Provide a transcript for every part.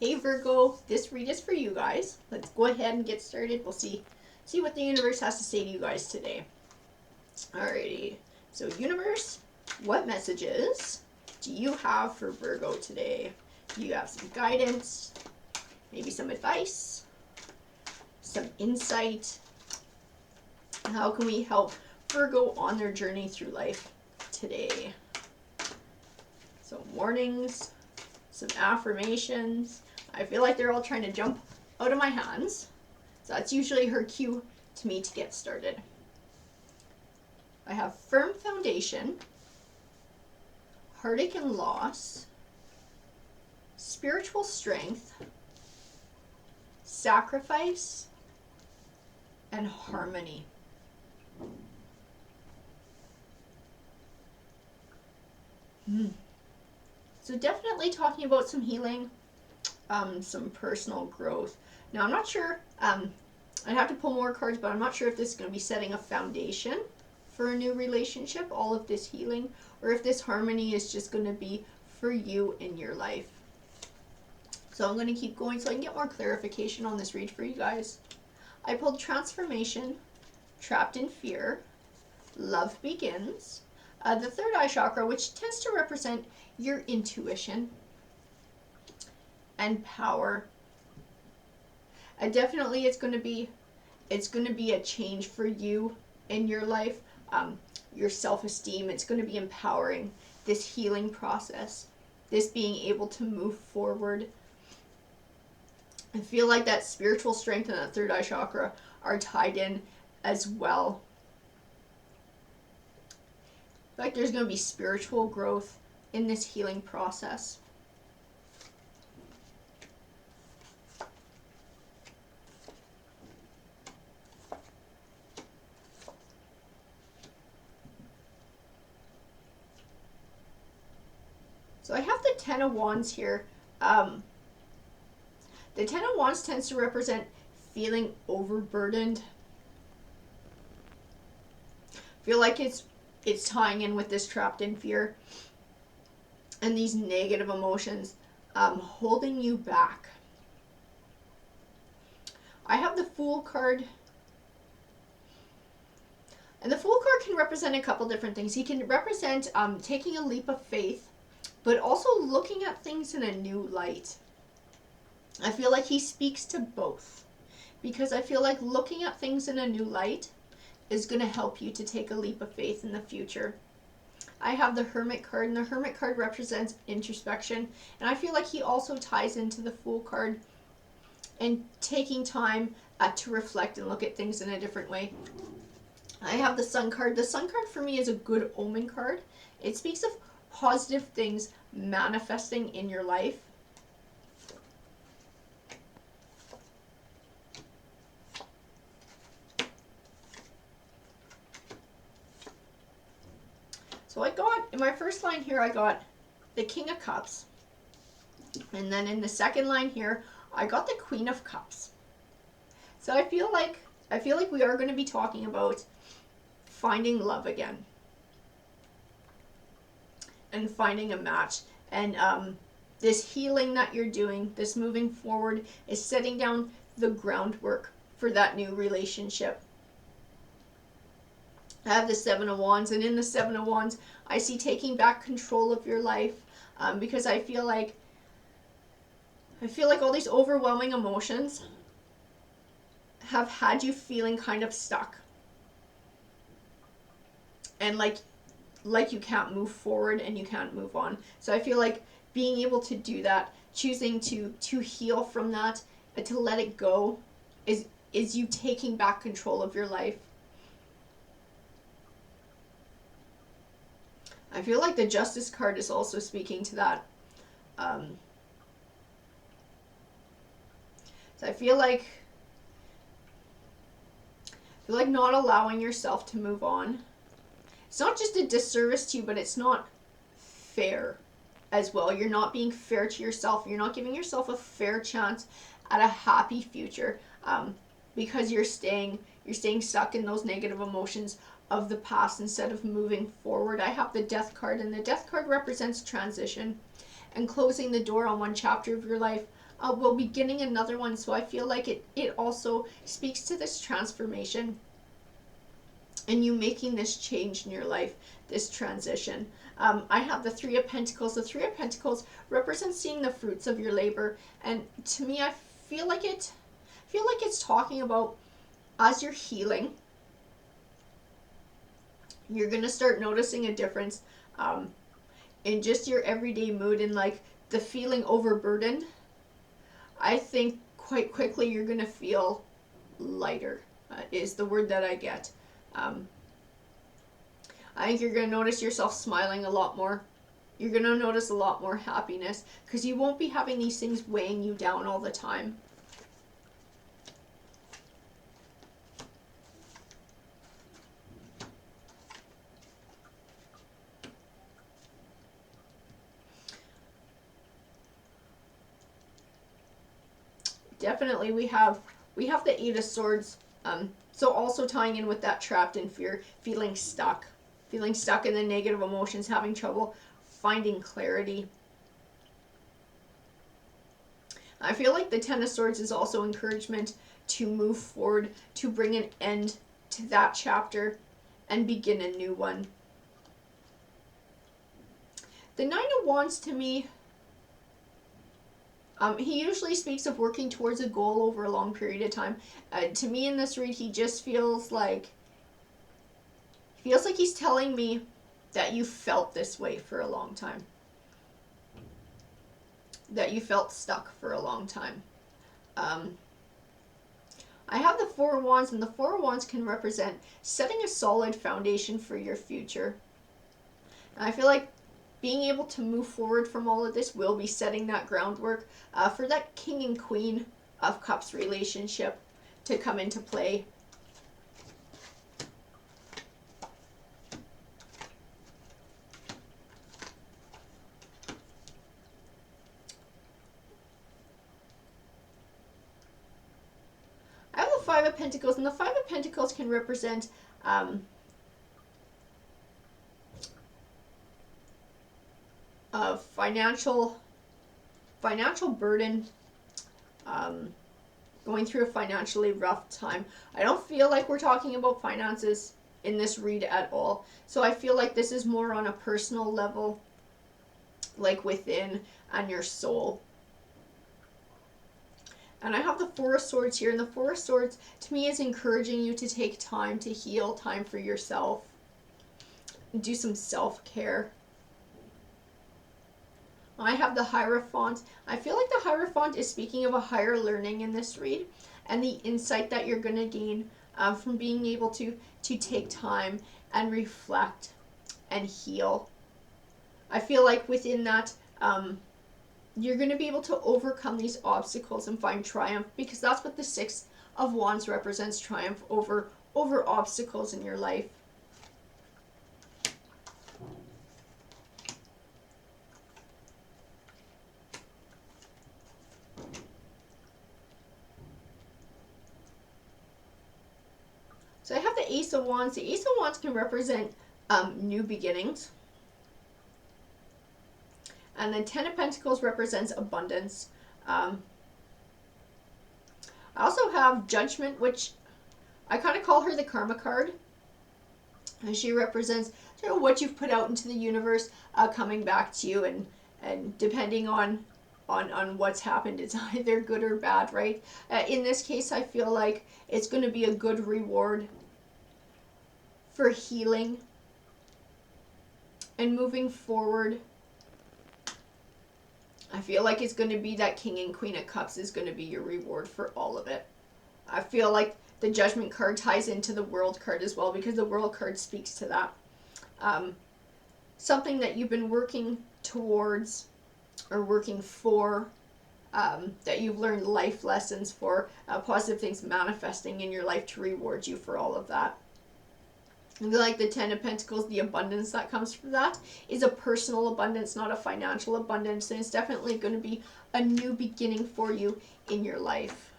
Hey Virgo, this read is for you guys. Let's go ahead and get started. We'll see what the universe has to say to you guys today. Alrighty. So universe, what messages do you have for Virgo today? Do you have some guidance? Maybe some advice? Some insight? How can we help Virgo on their journey through life today? So warnings, some affirmations. I feel like they're all trying to jump out of my hands. So that's usually her cue to me to get started. I have firm foundation, heartache and loss, spiritual strength, sacrifice, and harmony. So definitely talking about some healing, some personal growth. Now I'm not sure, I'd have to pull more cards, but I'm not sure if this is going to be setting a foundation for a new relationship, all of this healing, or if this harmony is just going to be for you in your life. So I'm going to keep going so I can get more clarification on this read for you guys. I pulled transformation, trapped in fear, love begins, the third eye chakra, which tends to represent your intuition and power. Definitely it's going to be a change for you in your life, your self-esteem. It's going to be empowering, this healing process, this being able to move forward. I feel like that spiritual strength and that third eye chakra are tied in as well. I feel like there's going to be spiritual growth in this healing process. So I have the Ten of Wands here. The Ten of Wands tends to represent feeling overburdened. I feel like it's tying in with this trapped in fear and these negative emotions holding you back. I have the Fool card. And the Fool card can represent a couple different things. He can represent taking a leap of faith, but also looking at things in a new light. I feel like he speaks to both, because I feel like looking at things in a new light is going to help you to take a leap of faith in the future. I have the Hermit card, and the Hermit card represents introspection, and I feel like he also ties into the Fool card and taking time to reflect and look at things in a different way. I have the Sun card. The Sun card for me is a good omen card. It speaks of positive things manifesting in your life. So I got, in my first line here, I got the King of Cups. And then in the second line here, I got the Queen of Cups. So I feel like we are going to be talking about finding love again. And finding a match. And this healing that you're doing, this moving forward, is setting down the groundwork for that new relationship. I have the Seven of Wands, and in the Seven of Wands, I see taking back control of your life, because I feel like all these overwhelming emotions have had you feeling kind of stuck, and like you can't move forward and you can't move on. So I feel like being able to do that, choosing to heal from that, to let it go, is you taking back control of your life. I feel like the Justice card is also speaking to that. So I feel like not allowing yourself to move on. It's not just a disservice to you, but it's not fair as well. You're not being fair to yourself. You're not giving yourself a fair chance at a happy future, because you're staying stuck in those negative emotions of the past instead of moving forward. I have the Death card, and the Death card represents transition. and closing the door on one chapter of your life while beginning another one. So I feel like it also speaks to this transformation and you making this change in your life, this transition. I have the Three of Pentacles. The Three of Pentacles represents seeing the fruits of your labor, and to me, I feel like it's talking about as you're healing, you're gonna start noticing a difference in just your everyday mood and like the feeling overburdened. I think quite quickly you're gonna feel lighter. Is the word that I get. I think you're going to notice yourself smiling a lot more. You're going to notice a lot more happiness because you won't be having these things weighing you down all the time. Definitely we have the Eight of Swords. So also tying in with that trapped in fear, feeling stuck in the negative emotions, having trouble finding clarity. I feel like the Ten of Swords is also encouragement to move forward, to bring an end to that chapter and begin a new one. The Nine of Wands to me, he usually speaks of working towards a goal over a long period of time. To me in this read, he just feels like he's telling me that you felt this way for a long time. That you felt stuck for a long time. I have the Four of Wands, and the Four of Wands can represent setting a solid foundation for your future. And I feel like being able to move forward from all of this will be setting that groundwork for that King and Queen of Cups relationship to come into play. I have the Five of Pentacles, and the Five of Pentacles can represent a financial burden, going through a financially rough time. I don't feel like we're talking about finances in this read at all. So I feel like this is more on a personal level, like within and your soul. And I have the Four of Swords here, and the Four of Swords to me is encouraging you to take time to heal, time for yourself, do some self-care. I have the Hierophant. I feel like the Hierophant is speaking of a higher learning in this read and the insight that you're going to gain from being able to take time and reflect and heal. I feel like within that, you're going to be able to overcome these obstacles and find triumph, because that's what the Six of Wands represents, triumph over obstacles in your life. So I have the Ace of Wands. The Ace of Wands can represent new beginnings. And then Ten of Pentacles represents abundance. I also have Judgment, which I kind of call her the karma card. And she represents what you've put out into the universe coming back to you, and depending on what's happened, it's either good or bad, right? In this case, I feel like it's going to be a good reward for healing and moving forward. I feel like it's going to be that King and Queen of Cups is going to be your reward for all of it. I feel like the Judgment card ties into the World card as well, because the World card speaks to that. Something that you've been working towards or working for, that you've learned life lessons for, positive things manifesting in your life to reward you for all of that. And like the Ten of Pentacles, the abundance that comes from that is a personal abundance, not a financial abundance. And it's definitely going to be a new beginning for you in your life.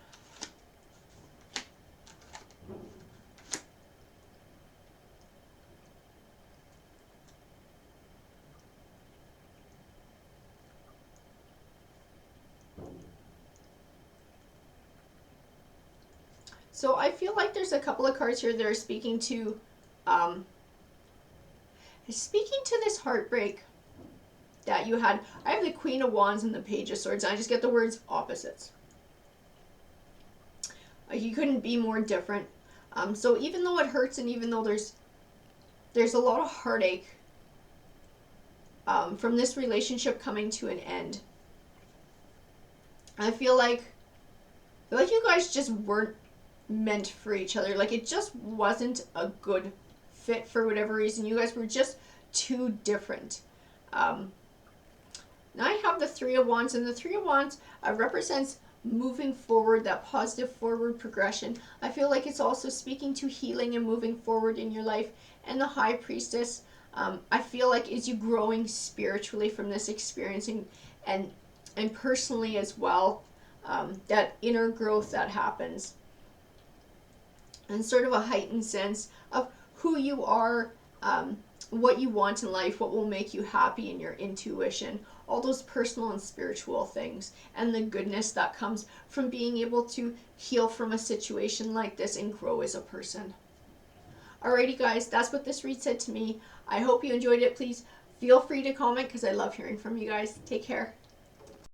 So I feel like there's a couple of cards here that are speaking to this heartbreak that you had. I have the Queen of Wands and the Page of Swords, and I just get the words opposites. You couldn't be more different. So even though it hurts, and even though there's a lot of heartache from this relationship coming to an end, I feel like you guys just weren't meant for each other. Like, it just wasn't a good fit for whatever reason. You guys were just too different. Now I have the Three of Wands, and the Three of Wands represents moving forward, that positive forward progression. I feel like it's also speaking to healing and moving forward in your life. And the High Priestess, I feel like, is you growing spiritually from this experiencing and personally as well. That inner growth that happens, and sort of a heightened sense of who you are, what you want in life, what will make you happy, in your intuition, all those personal and spiritual things, and the goodness that comes from being able to heal from a situation like this and grow as a person. Alrighty guys, that's what this read said to me. I hope you enjoyed it. Please feel free to comment because I love hearing from you guys. Take care.